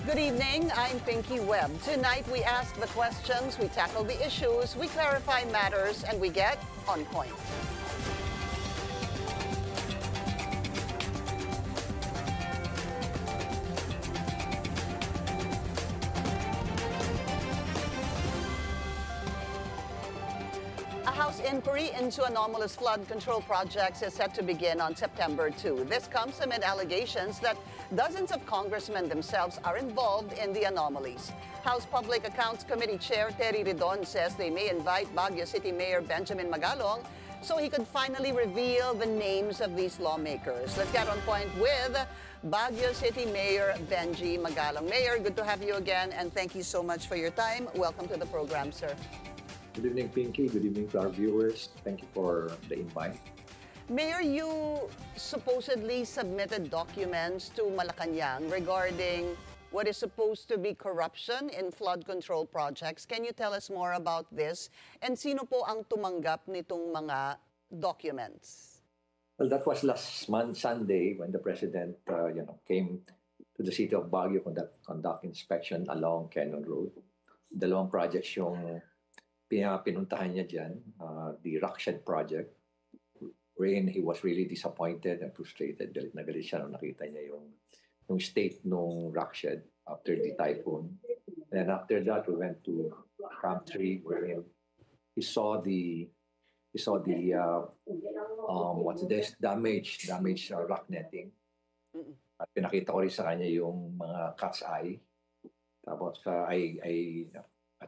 Good evening, I'm Pinky Webb. Tonight we ask the questions, we tackle the issues, we clarify matters, and we get on point. A House inquiry into anomalous flood control projects is set to begin on September 2. This comes amid allegations that dozens of congressmen themselves are involved in the anomalies. House Public Accounts Committee Chair Terry Ridon says they may invite Baguio City Mayor Benjamin Magalong so he could finally reveal the names of these lawmakers. Let's get on point with Baguio City Mayor Benji Magalong. Mayor, good to have you again, and thank you so much for your time. Welcome to the program, sir. Good evening, Pinky. Good evening to our viewers. Thank you for the invite. Mayor, you supposedly submitted documents to Malacanang regarding what is supposed to be corruption in flood control projects. Can you tell us more about this? And sino po ang tumanggap nitong mga documents? Well, that was last month, Sunday, when the President came to the city of Baguio conduct inspection along Cannon Road. Dalawang projects yung pinuntahan niya dyan, the Rockshed project, wherein he was really disappointed and frustrated. Galit na galit siya nung nakita niya yung state nung Rockshed after the typhoon. Then after that, we went to Camp 3, wherein he saw the what's this, damaged rock netting. At pinakita ko rin sa kanya yung mga cat's eye. Tapos I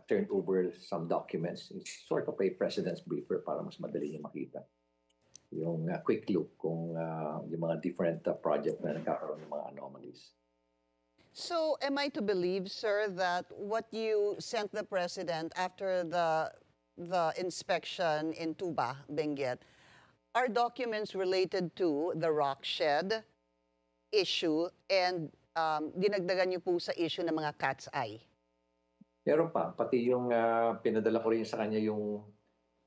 turned over some documents. It's sort of a president's briefer para mas madali niya makita. Yung quick look kung yung mga different project na nagkakaroon ng mga anomalies. So, am I to believe, sir, that what you sent the President after the inspection in Tuba, Benguet, are documents related to the Rockshed issue and dinagdagan niyo po sa issue ng mga cat's eye? Meron pa, pati yung pinadala ko rin sa kanya yung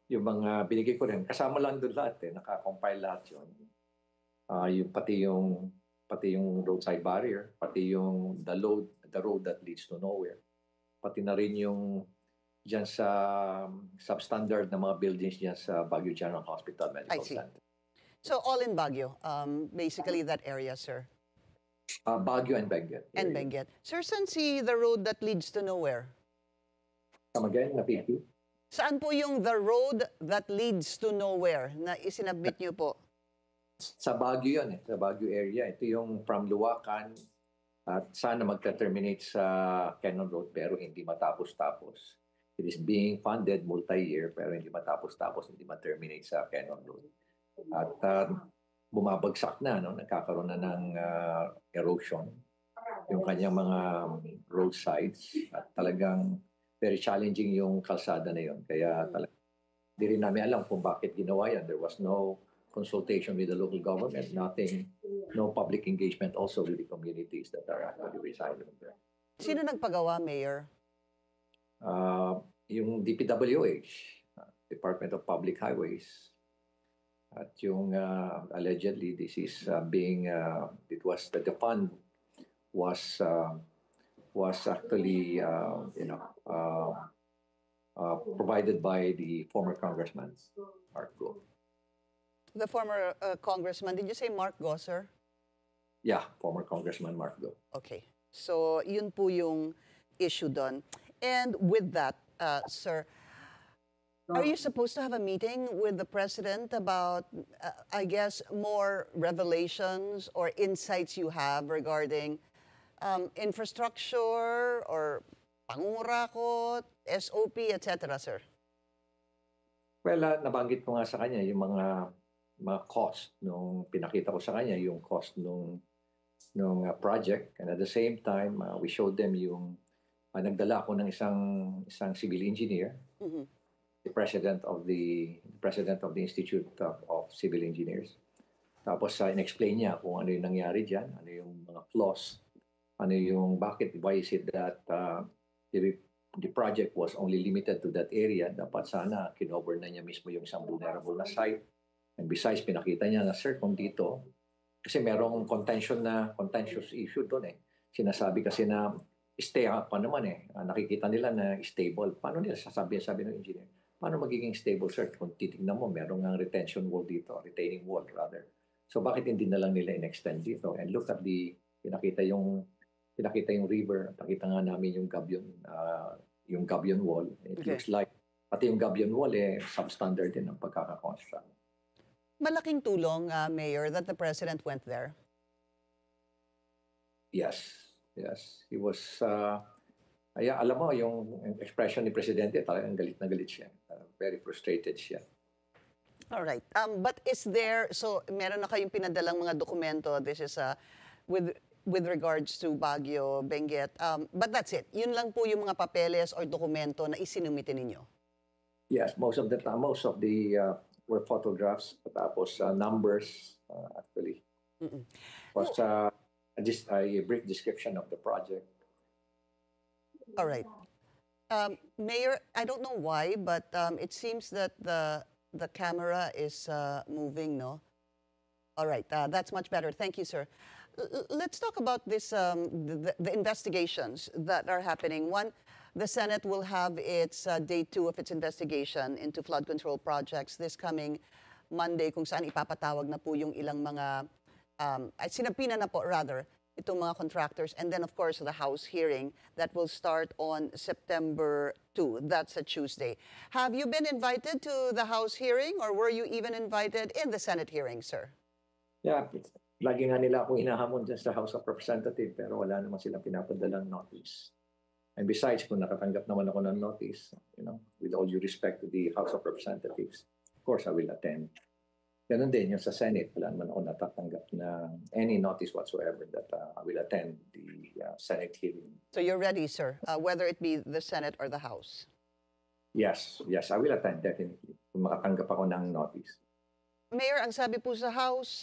mga binigay ko rin. Kasama lang doon lahat naka-compile lahat yun. Pati yung roadside barrier, pati yung the road that leads to nowhere. Pati na rin yung dyan sa substandard na mga buildings dyan sa Baguio General Hospital Medical Center. So all in Baguio, basically that area, sir? Baguio and Benguet. And Benguet. Sir, saan si the road that leads to nowhere? Come again, napiti? Saan po yung the road that leads to nowhere na isinabit niyo po? Sa Baguio yun sa Baguio area. Ito yung from Luwakan at sana magka-terminate sa Cannon Road pero hindi matapos-tapos. It is being funded multi-year pero hindi matapos-tapos, hindi ma-terminate sa Cannon Road. At bumabagsak na, nagkakaroon na ng erosion yung kanyang mga roadsides at talagang very challenging yung kalsada na yun. Kaya talagang hindi rin namin alam kung bakit ginawa yan. There was no consultation with the local government, no public engagement also with the communities that are actually residing there. Sino nagpagawa, Mayor? Yung DPWH, Department of Public Highways. At yung allegedly this is the fund was actually provided by the former Congressman Mark Go. The former Congressman, did you say Mark Go, sir? Yeah, former Congressman Mark Go. Okay. So, yun po yung issue doon. And with that, sir, are you supposed to have a meeting with the President about, I guess, more revelations or insights you have regarding infrastructure or pangungurakot, SOP, etc., sir? Well, nabanggit ko nga sa kanya yung mga cost nung pinakita ko sa kanya yung cost nung project, and at the same time we showed them yung nagdala ako ng isang civil engineer, the president of the Institute of Civil Engineers. Tapos in-explain niya kung ano yung nangyari diyan, ano yung mga flaws, ano yung why is it that the project was only limited to that area. Dapat sana kinover na niya mismo yung isang vulnerable na site. And besides, pinakita niya na, sir, kung dito, kasi merong contentious issue doon Sinasabi kasi na stay up pa naman eh. Nakikita nila na stable. Paano nila sabi ng engineer? Paano magiging stable, sir? Kung titignan mo, meron nga retention wall dito, retaining wall rather. So bakit hindi na lang nila in-extend dito? And look at pinakita yung river, nakita nga namin yung gabion wall. It Okay. looks like pati yung gabion wall substandard din ang pagkakakonstruct. Malaking tulong, Mayor, that the President went there. Yes. He was, alam mo, yung expression ni Presidente, talagang galit na galit siya. Very frustrated siya. All right. But is there, so meron na kayong pinadalang mga dokumento, this is with regards to Baguio, Benguet, but that's it. Yun lang po yung mga papeles or dokumento na isinumite ninyo. Yes, most of the were photographs, tapos numbers, actually. Was just a brief description of the project. All right. Mayor, I don't know why, but it seems that the camera is moving, no? All right, that's much better. Thank you, sir. Let's talk about this, the investigations that are happening. One, the Senate will have its day 2 of its investigation into flood control projects this coming Monday, kung saan ipapatawag na po yung ilang mga, sinapina na po rather, itong mga contractors. And then, of course, the House hearing that will start on September 2. That's a Tuesday. Have you been invited to the House hearing, or were you even invited in the Senate hearing, sir? Yeah, lagi nga nila akong hinahamon dyan sa House of Representatives, pero wala naman silang pinapadalang notice. And besides, kung nakatanggap naman ako ng notice, with all due respect to the House of Representatives, of course, I will attend. Ganun din yung sa Senate, wala naman ako natatanggap na any notice whatsoever that I will attend the Senate hearing. So you're ready, sir, whether it be the Senate or the House? Yes, I will attend definitely kung makatanggap ako ng notice. Mayor, ang sabi po sa House,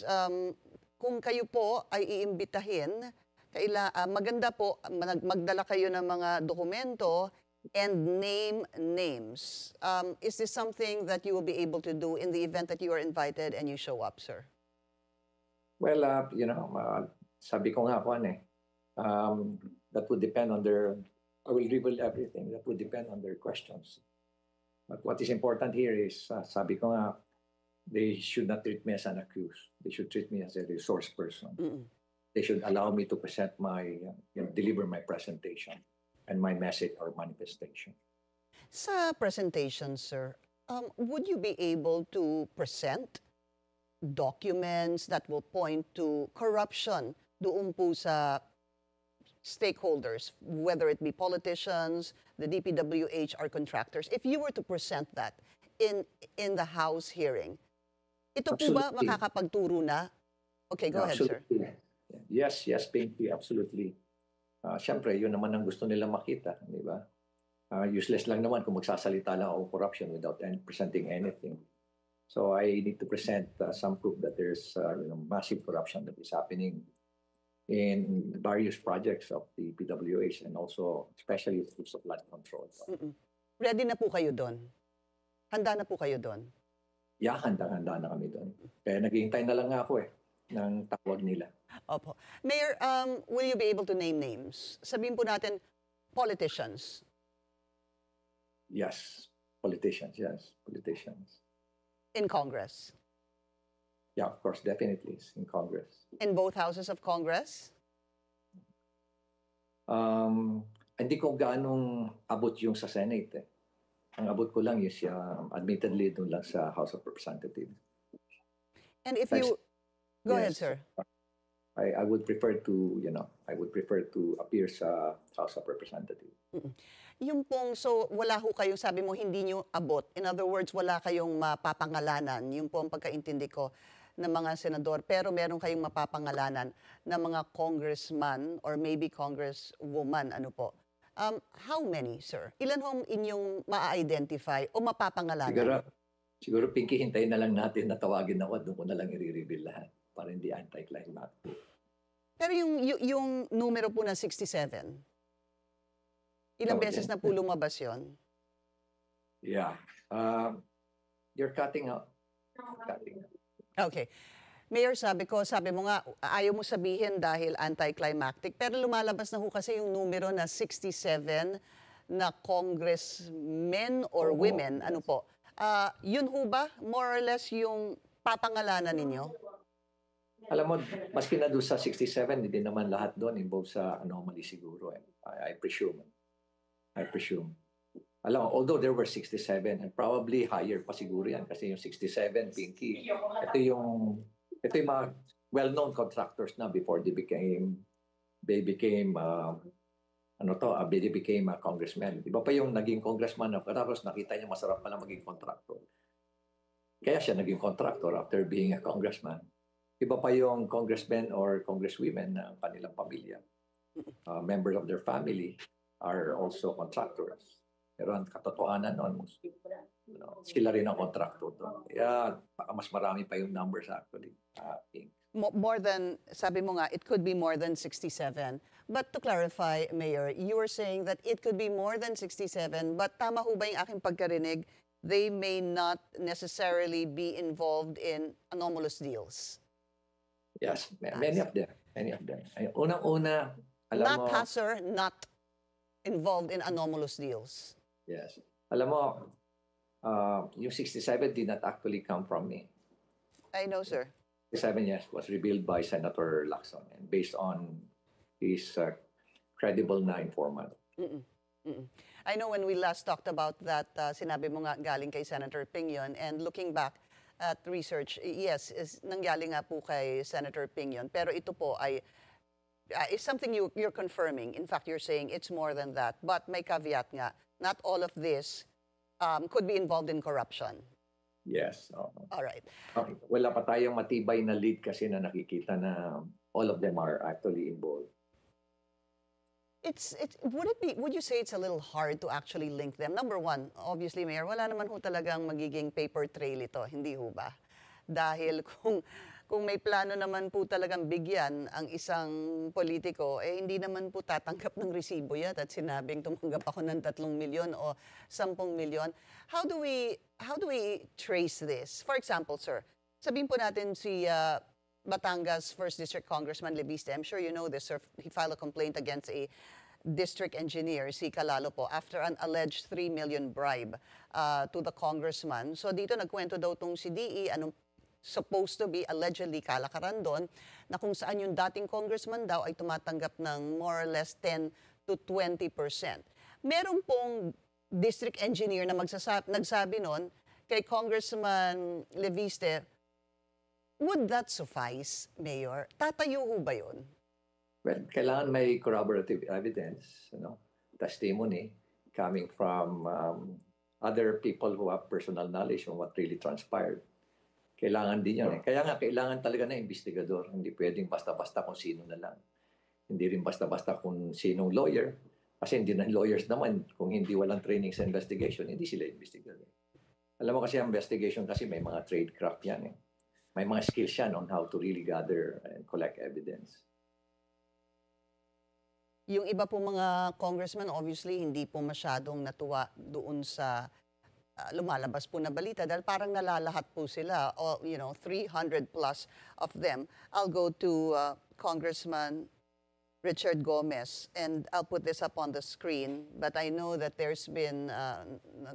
kung kayo po ay iimbitahin, maganda po magdala kayo ng mga dokumento and name names. Is this something that you will be able to do in the event that you are invited and you show up, sir? Well, sabi ko nga po, that would depend on I will reveal everything. That would depend on their questions. But what is important here is, sabi ko nga, they should not treat me as an accused. They should treat me as a resource person. They should allow me to present deliver my presentation and my message or manifestation. Sa presentation, sir, would you be able to present documents that will point to corruption doon po sa stakeholders, whether it be politicians, the DPWH, or contractors? If you were to present that in the House hearing, ito po ba Absolutely. makakapagturo na? Okay, go ahead, sir. Yes, Pinky, absolutely. Siyempre, yun naman ang gusto nila makita, di ba? Useless lang naman kung magsasalita lang ako corruption without presenting anything. So I need to present some proof that there's massive corruption that is happening in various projects of the PWH and also especially through flood control. Ready na po kayo doon? Handa na po kayo doon? Yeah, handa na kami doon. Kaya naghihintay na lang nga ako ng tawag nila. Opo. Mayor, will you be able to name names? Sabihin po natin, politicians. Yes, politicians. In Congress. Yeah, of course, definitely in Congress. In both houses of Congress? Hindi ko ganong abot yung sa Senate. Ang abot ko lang is admittedly doon lang sa House of Representatives. And if you... Go ahead, sir. I would prefer to, appear sa House of Representatives. Yung pong, so wala ho kayong, sabi mo, hindi nyo abot. In other words, wala kayong mapapangalanan. Yung po ang pagkaintindi ko ng mga senador. Pero meron kayong mapapangalanan ng mga congressman or maybe congresswoman, ano po. How many, sir? Ilan hong inyong ma-identify o mapapangalanan? Siguro, Pinky, hintayin na lang natin na tawagin ako at doon ko na lang i-reveal lahat para hindi anti-climactic. Pero yung numero po na 67, ilang beses na po lumabas yun? Yeah. You're cutting out. Okay. Mayor, sabi mo nga, ayaw mo sabihin dahil anticlimactic, pero lumalabas na ho kasi yung numero na 67 na congressmen or Oo, women, ano yes. po. Yun ho ba, more or less yung papangalanan ninyo? Alam mo, maski na doon sa 67, hindi naman lahat doon involved sa anomaly siguro. I presume. I presume. Alam mo, although there were 67 and probably higher pa siguro yan kasi yung 67, Pinky, ito yung mga well-known contractors na before they became a congressman. Iba pa yung naging congressman na tapos nakita niya masarap pala maging contractor. Kaya siya naging contractor after being a congressman. Iba pa yung congressmen or congresswomen ng kanilang pamilya. Members of their family are also contractors. Pero ang katotohanan noon, sila rin ang contractor doon. Kaya baka mas marami pa yung numbers actually. More than, sabi mo nga, it could be more than 67. But to clarify, Mayor, you were saying that it could be more than 67, but tama ho ba yung aking pagkarinig, they may not necessarily be involved in anomalous deals? Yes, many of them. Many of them. Unang-una, alam Not mo... Hasser, not involved in anomalous deals. Yes. Alam mo, yung 67 did not actually come from me. I know, sir. 67, yes, was revealed by Senator Lacson and based on his credible na informant. I know when we last talked about that, sinabi mo nga galing kay Senator Ping yun, and looking back at research, yes, nanggaling nga po kay Senator Ping yun, pero ito po ay is something you're confirming. In fact, you're saying it's more than that, but may caveat nga, not all of this could be involved in corruption. Yes. All right. Okay. Wala pa tayong matibay na lead kasi na nakikita na all of them are actually involved. Would you say it's a little hard to actually link them? Number one, obviously, Mayor, wala naman ho talagang magiging paper trail ito, hindi ho ba? Dahil kung may plano naman po talagang bigyan ang isang politiko, hindi naman po tatanggap ng resibo yan at sinabing tumanggap ako ng 3 milyon o 10 milyon. How do we trace this? For example, sir, sabihin po natin si Batangas 1st District Congressman Leviste, I'm sure you know this, sir, he filed a complaint against a district engineer, si Calalo po, after an alleged 3 million bribe to the congressman. So dito nagkwento daw tong si DE, anong supposed to be allegedly kalakaran doon, na kung saan yung dating congressman daw ay tumatanggap ng more or less 10 to 20%. Meron pong district engineer na nagsabi noon kay Congressman Leviste, would that suffice, Mayor? Tatayo ho ba yun? Well, kailangan may corroborative evidence, testimony coming from other people who have personal knowledge on what really transpired. Kailangan din yan. Kaya nga, kailangan talaga na investigador. Hindi pwedeng basta-basta kung sino na lang. Hindi rin basta-basta kung sinong lawyer. Kasi hindi na lawyers naman, kung hindi walang training sa investigation, hindi sila investigador. Alam mo kasi ang investigation kasi may mga tradecraft yan. May mga skills yan on how to really gather and collect evidence. Yung iba po mga congressman, obviously, hindi po masyadong natuwa doon sa lumalabas po na balita dahil parang nalalahat po sila, 300 plus of them. I'll go to Congressman Richard Gomez and I'll put this up on the screen, but I know that there's been,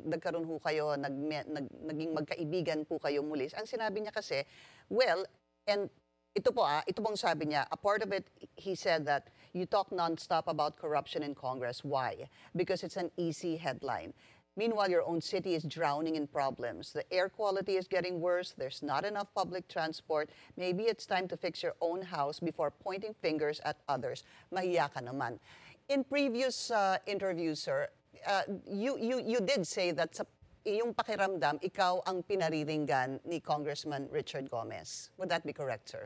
nagkaroon ho kayo, naging magkaibigan po kayo muli. Ang sinabi niya kasi, well, and ito pong sabi niya, a part of it, he said that you talk nonstop about corruption in Congress. Why? Because it's an easy headline. Meanwhile, your own city is drowning in problems. The air quality is getting worse. There's not enough public transport. Maybe it's time to fix your own house before pointing fingers at others. Mahiya ka naman. In previous interviews, sir, you did say that sa iyong pakiramdam, ikaw ang pinariringgan ni Congressman Richard Gomez. Would that be correct, sir?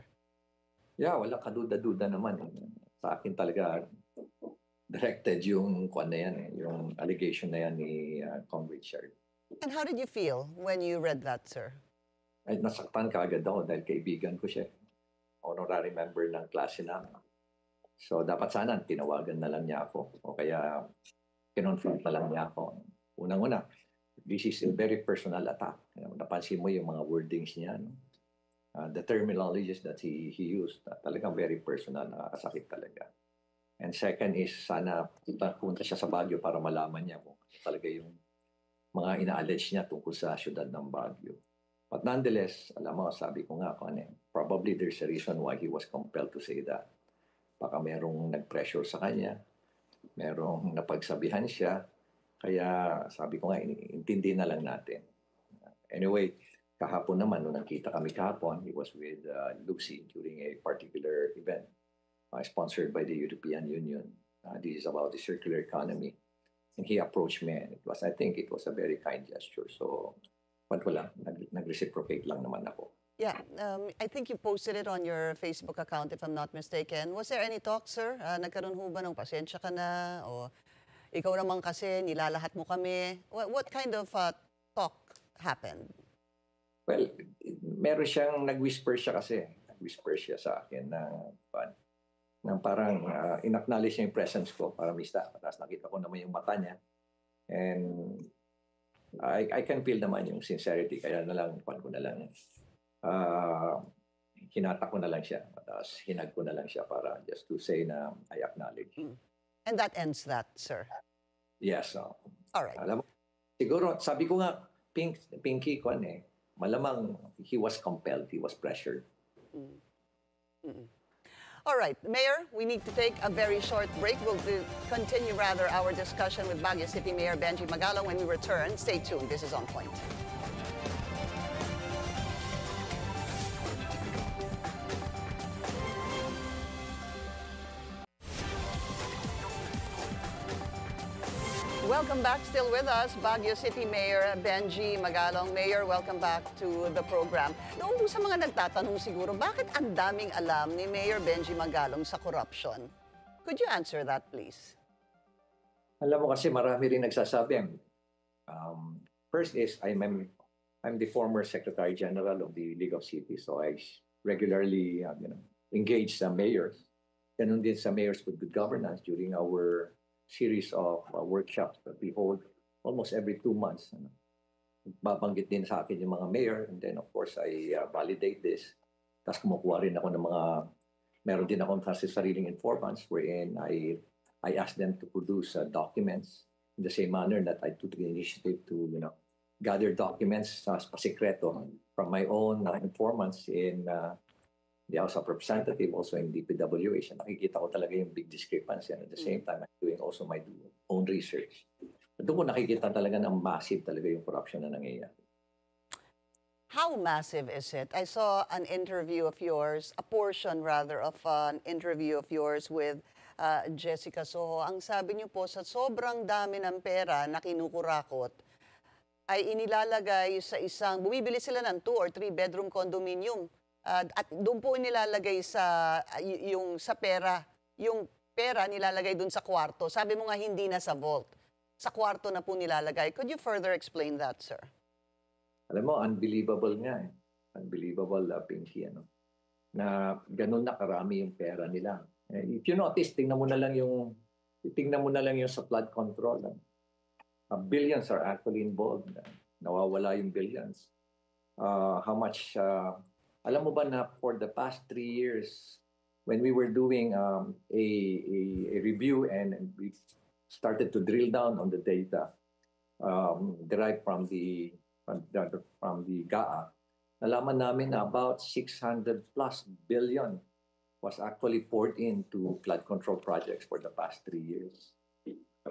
Yeah, wala kaduda-duda naman. Sa akin talaga, directed yung yung allegation na yan ni Cong Richard. And how did you feel when you read that, sir? Ay, nasaktan kaagad ako dahil kaibigan ko siya. Honorary member ng klase namin. So dapat sana tinawagan na lang niya ako o kaya kinonfront na lang niya ako. Unang-una, this is a very personal attack. Napansin mo yung mga wordings niya. No? the terminologies that he used, talagang very personal, nakakasakit talaga. And second is, sana punta siya sa Baguio para malaman niya kung ano talaga yung mga ina-allege niya tungkol sa syudad ng Baguio. But nonetheless, alam mo, sabi ko nga, probably there's a reason why he was compelled to say that. Baka merong nag-pressure sa kanya, merong napagsabihan siya, kaya sabi ko nga, intindi na lang natin. Anyway, kahapon naman, nung nakita kami kahapon, he was with Lucy during a particular event sponsored by the European Union. This is about the circular economy. And he approached me, and I think it was a very kind gesture. So, wala, nag-reciprocate lang naman ako. Yeah, I think you posted it on your Facebook account, if I'm not mistaken. Was there any talk, sir? Nagkaroon ho ba ng pasensya ka na? O ikaw naman kasi, nilalahat mo kami. What kind of talk happened? Well, meron siyang nag-whisper siya kasi. Nag-whisper siya sa akin na parang in-acknowledge niya yung presence ko para mista. Tapos nakita ko naman yung mata niya. And I can feel naman yung sincerity. Kaya na lang, hinata ko na lang siya. Tapos hinag ko na lang siya para just to say na I acknowledge. And that ends that, sir? Yes. All right. Alam mo, siguro, sabi ko nga, Pinky, malamang he was compelled, he was pressured. All right, Mayor, we need to take a very short break. We'll continue our discussion with Baguio City Mayor Benji Magalong when we return. Stay tuned. This is On Point. Welcome back. Still with us, Baguio City Mayor Benji Magalong. Mayor, welcome back to the program. Noong sa mga nagtatanong siguro, bakit ang daming alam ni Mayor Benji Magalong sa corruption? Could you answer that, please? Alam mo kasi marami rin nagsasabi. First is, I'm the former Secretary General of the League of Cities, so I regularly engage sa mayors. Ganun din sa Mayors with Good Governance during our series of workshops that we hold almost every 2 months. Babanggit din sa akin yung mga mayor, and then of course I validate this. Tapos kumukuha rin ako ng meron din akong kasi sariling informants wherein I ask them to produce documents in the same manner that I took the initiative to gather documents pasikreto from my own informants in the House of Representatives, also in DPWH. Nakikita ko talaga yung big discrepancy, and at the same time, I'm doing also my own research. Doon ko nakikita talaga ng massive talaga yung corruption na nangyayari. How massive is it? I saw an interview of yours, a portion rather of an interview of yours with Jessica Soho. Ang sabi niyo po, sa sobrang dami ng pera na kinukurakot, ay inilalagay sa bumibili sila ng 2 or 3 bedroom condominium. At doon po nilalagay yung pera nilalagay doon sa kwarto. Sabi mo nga hindi na sa vault. Sa kwarto na po nilalagay. Could you further explain that, sir? Alam mo, unbelievable nga eh. Unbelievable, Pinky, na ganun na karami yung pera nila. If you notice, tingnan mo na lang yung sa flood control. Billions are actually involved. Nawawala yung billions. How much... alam mo ba na for the past 3 years, when we were doing a review and we started to drill down on the data derived from the GAA, nalaman namin na about 600 plus billion was actually poured into flood control projects for the past 3 years.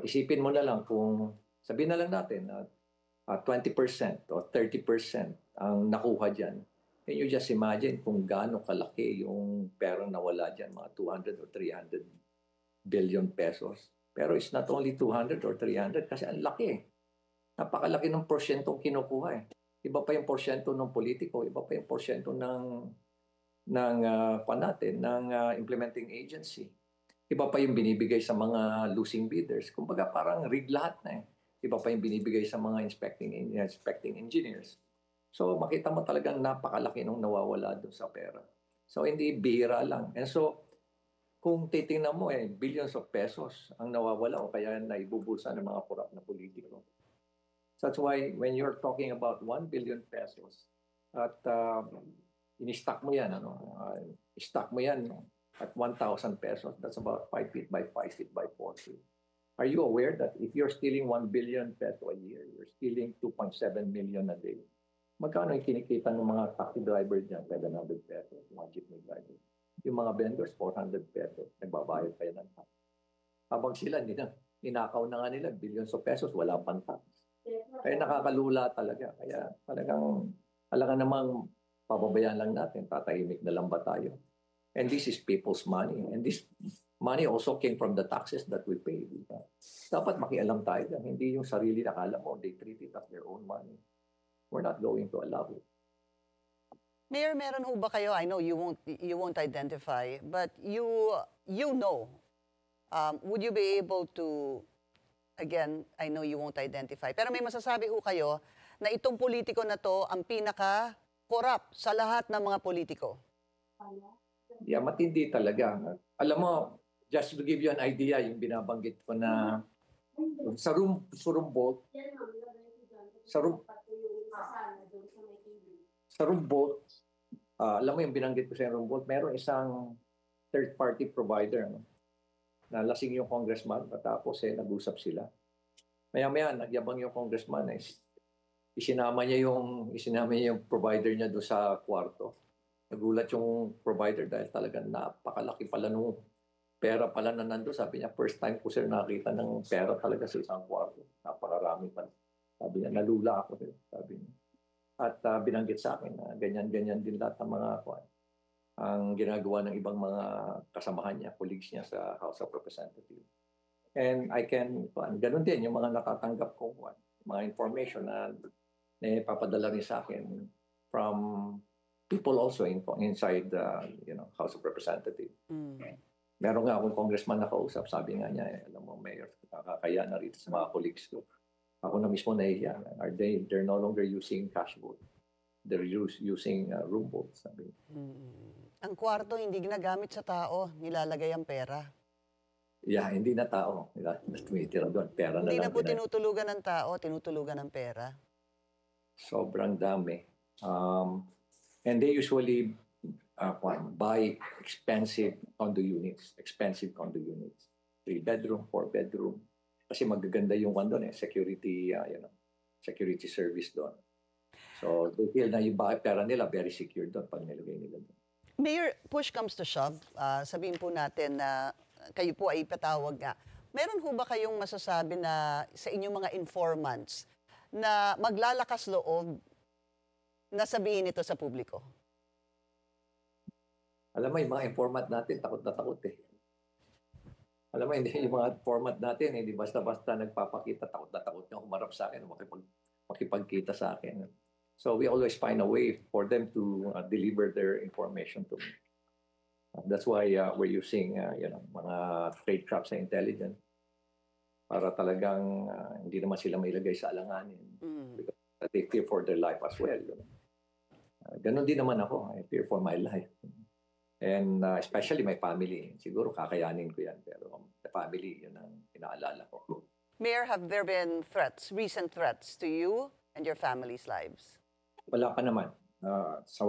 Isipin mo na lang kung, sabihin na lang natin, 20% or 30% ang nakuha dyan. Can you just imagine kung gaano kalaki yung perang nawala dyan, mga 200 or 300 billion pesos. Pero it's not only 200 or 300 kasi ang laki. Napakalaki ng porsyentong kinukuha eh. Iba pa yung porsyento ng politiko, iba pa yung porsyento ng implementing agency. Iba pa yung binibigay sa mga losing bidders. Kumbaga parang rig lahat na eh. Iba pa yung binibigay sa mga inspecting engineers. So makita mo talagang napakalaki nung nawawala doon sa pera. So hindi bihira lang. And so kung titingnan mo billions of pesos ang nawawala o kaya naibubulsa ng mga korap na politiko. So that's why when you're talking about 1 billion pesos at ini-stock mo yan, stock mo yan at 1,000 pesos. That's about 5 feet by 5 feet by 4 feet. Are you aware that if you're stealing 1 billion peso a year, you're stealing 2.7 million a day? Magkano yung kinikita ng mga taxi driver dyan? 700 pesos, mga jeepney driver. Yung mga vendors, 400 pesos. Nagbabayad pa yan ng tax. Habang sila, ninakaw na nga nila, billions of pesos, wala pang tax. Kaya nakakalula talaga. Kaya talagang, talagang namang pababayaan lang natin, tatahimik na lang ba tayo? And this is people's money. And this money also came from the taxes that we pay. Diba? Dapat makialam tayo dyan. Hindi yung sarili nakala mo, they treat it as their own money. We're not going to allow it. Mayor, meron ho ba kayo? I know you won't identify, but you know. Would you be able to, again, I know you won't identify, pero may masasabi ho kayo na itong politiko na to ang pinaka-corrupt sa lahat ng mga politiko? Yeah, matindi talaga. Alam mo, just to give you an idea, yung binabanggit ko na sa Rumbold, alam mo yung binanggit ko sa Rumbold, meron isang third-party provider na lasing yung congressman, tapos nag-usap sila. Maya-maya, nagyabang yung congressman, isinama niya yung provider niya doon sa kwarto. Nagulat yung provider dahil talagang napakalaki pala nung pera pala na nandun. Sabi niya, first time ko sir nakita ng pera talaga sa isang kwarto. Napakarami pa. Sabi niya, nalula ako. Sabi niya. At binanggit sa akin na ganyan-ganyan din lahat ng mga ang ginagawa ng ibang mga kasamahan niya, colleagues niya sa House of Representatives. And ganun din yung mga natatanggap ko, mga information na papadala rin sa akin from people also inside the House of Representatives. Meron nga akong congressman na kausap, sabi nga niya, alam mo, Mayor, nakakaya na rito sa mga colleagues ko. Ako na mismo nahihiya. They're no longer using cash vote. They're using room votes. Sabi. Ang kwarto hindi ginagamit sa tao, nilalagay ang pera. Yeah, hindi na tao. Tumitira doon. Pera Hindi na na lang. po tinutulugan ng tao, tinutulugan ng pera. Sobrang dami. And they usually buy expensive condo units. 3-bedroom, 4-bedroom. Kasi magaganda yung doon security service doon. So they feel na yung pera nila very secure doon pag nilagay nila doon. Mayor, push comes to shove. Sabihin po natin na kayo po ay patawag nga. Meron ho ba kayong masasabi na sa inyong mga informants na maglalakas loob na sabihin ito sa publiko? Alam mo, yung mga informant natin, takot na takot eh. Alam mo, hindi yung mga format natin, hindi basta-basta nagpapakita, takot na takot niya humarap sa akin, makipagkita sa akin. So we always find a way for them to deliver their information to me. That's why we're using mga tradecraft sa intelligence para talagang hindi naman sila mailagay sa alanganin. Because they fear for their life as well. Ganon din naman ako. I fear for my life. And especially my family. Siguro kakayanin ko yan. Pero the family, yun ang inaalala ko. Mayor, have there been threats, recent threats to you and your family's lives? Wala pa naman. Sa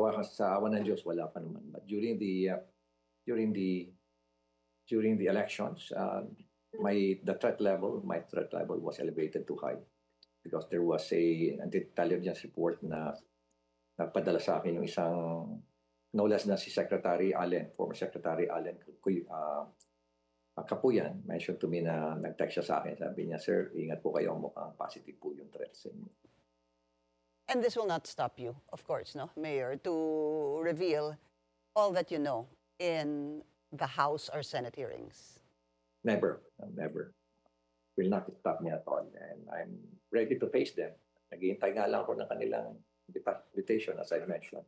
awan ng Diyos, wala pa naman. But during the elections, my threat level was elevated too high because there was an intelligence report na nagpadala sa akin yung isang no less na si Secretary Allen, former Secretary Allen Kapuyan, mentioned to me na nag-text siya sa akin. Sabi niya, sir, ingat po kayo, mukhang positive po yung threats sa inyo. And this will not stop you, of course, no, Mayor, to reveal all that you know in the House or Senate hearings? Never. Will not stop me at all. And I'm ready to face them. Naghihintay nga lang ako ng kanilang invitation, as I mentioned.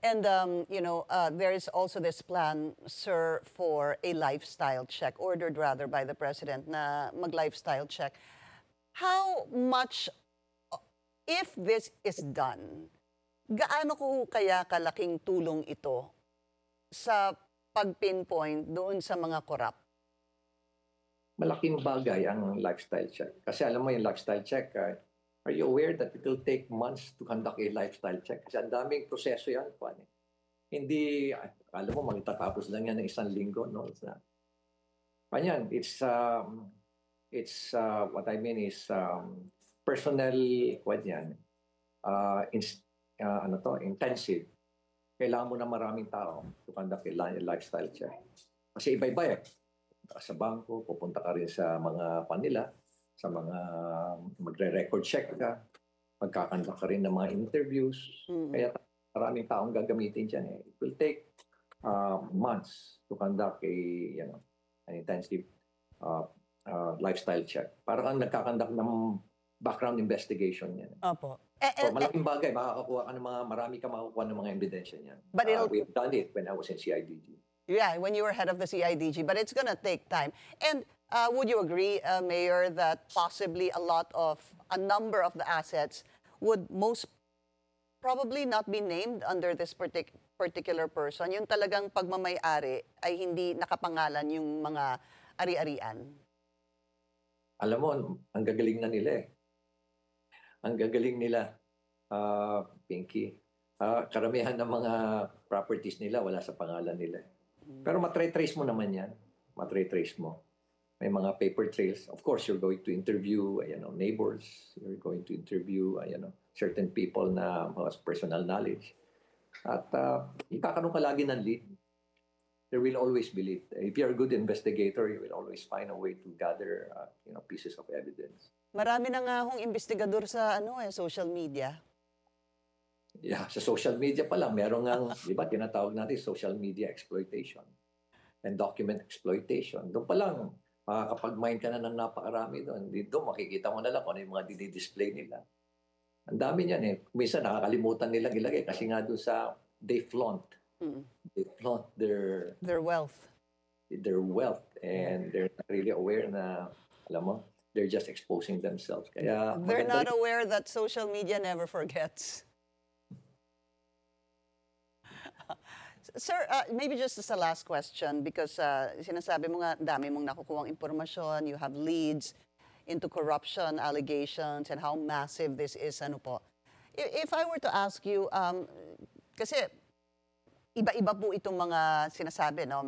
And, there is also this plan, sir, for a lifestyle check, ordered rather by the President na mag-lifestyle check. How much, if this is done, gaano ko kaya kalaking tulong ito sa pag-pinpoint doon sa mga corrupt? Malaking bagay ang lifestyle check. Kasi alam mo yung lifestyle check, Are you aware that it will take months to conduct a lifestyle check? Kasi ang daming proseso yan, Juan. Hindi, alam mo, magtatapos lang yan ng 1 linggo, no? Yan, what I mean is personnel, what yan, intensive. Kailangan mo na maraming tao to conduct a lifestyle check. Kasi iba-iba eh. Pupunta ka sa bangko, pupunta ka rin sa mga panila, sa mga magre-record check ka, magkakanda ka rin ng mga interviews. Kaya maraming taong gagamitin dyan eh. It will take months to conduct an intensive lifestyle check. Parang ang nagkakandak ng background investigation yan. Opo. So malaking bagay, makakakuha ka ng marami ka makukuha ng mga ebidensya niyan. But we've done it when I was in CIDG. Yeah, when you were head of the CIDG, but it's gonna take time. And would you agree, Mayor, that possibly a number of the assets would most probably not be named under this particular person? Yung talagang pagmamay-ari ay hindi nakapangalan yung mga ari-arian. Alam mo, ang gagaling na nila eh. Ang gagaling nila, Pinky. Karamihan ng mga properties nila wala sa pangalan nila. Pero matrace mo naman yan. Matrace mo. May mga paper trails. Of course, you're going to interview neighbors. You're going to interview certain people na has personal knowledge. At ikakaroon ka lagi ng lead. There will always be lead. If you're a good investigator, you will always find a way to gather pieces of evidence. Marami na nga hong investigador sa social media. Yeah, sa social media pa lang, meron nga, di ba, tinatawag natin social media exploitation and document exploitation. Doon pa lang, makakapag-mine ka na ng napakarami doon. Doon, makikita mo na lang kung ano yung mga dinidisplay nila. Ang dami niyan eh. Minsan nakakalimutan nilang ilagay kasi nga doon sa they flaunt. They flaunt their wealth. Their wealth. And they're not really aware na, alam mo, they're just exposing themselves. Kaya they're not aware that social media never forgets. Sir, maybe just as a last question, because sinasabi mo nga, dami mong nakukuhang impormasyon, you have leads into corruption allegations and how massive this is. Ano po? If I were to ask you, kasi iba-iba po itong mga sinasabi, no?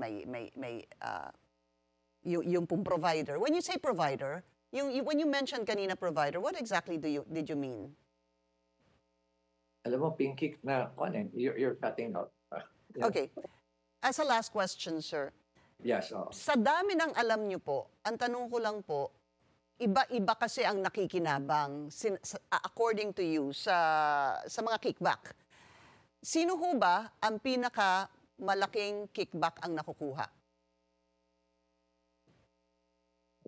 Yung pong provider. When you say provider, when you mentioned kanina provider, what exactly did you mean? Alam mo, Pinky, na you're cutting out. Yeah. Okay. As a last question, sir. Yes. Sa dami ng alam nyo po, ang tanong ko lang po, iba-iba kasi ang nakikinabang according to you sa mga kickback. Sino ho ba ang pinaka-malaking kickback ang nakukuha?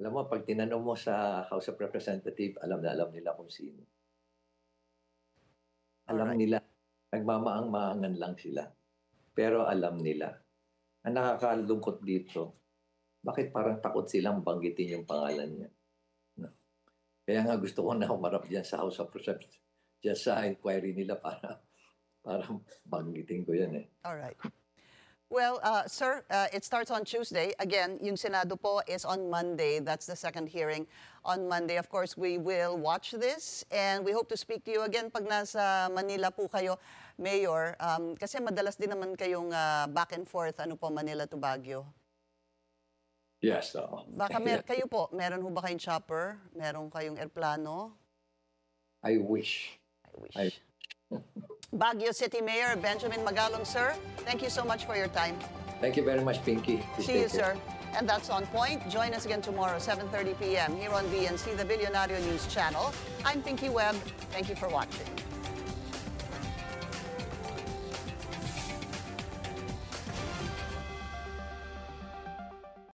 Alam mo, pag tinanong mo sa House of Representatives, alam nila kung sino. Alam nila, nagmamaang-maangan lang sila. Pero alam nila. Ang nakakalungkot dito, bakit parang takot silang banggitin yung pangalan niya? No. Kaya nga gusto ko na humarap dyan sa House of Representatives, dyan sa inquiry nila para banggitin ko yan eh. All right. Well, sir, it starts on Tuesday. Again, yung Senado po is on Monday. That's the second hearing on Monday. Of course, we will watch this and we hope to speak to you again pag nasa Manila po kayo, Mayor. Kasi madalas din naman kayong back and forth, Manila to Baguio. Yes. Baka kayo po, meron ho ba kayong chopper? Meron kayong airplano? I wish. Baguio City Mayor Benjamin Magalong, sir, thank you so much for your time. Thank you very much, Pinky. See you, sir. And that's On Point. Join us again tomorrow, 7:30 p.m. here on VNC, the Billionario News Channel. I'm Pinky Webb. Thank you for watching.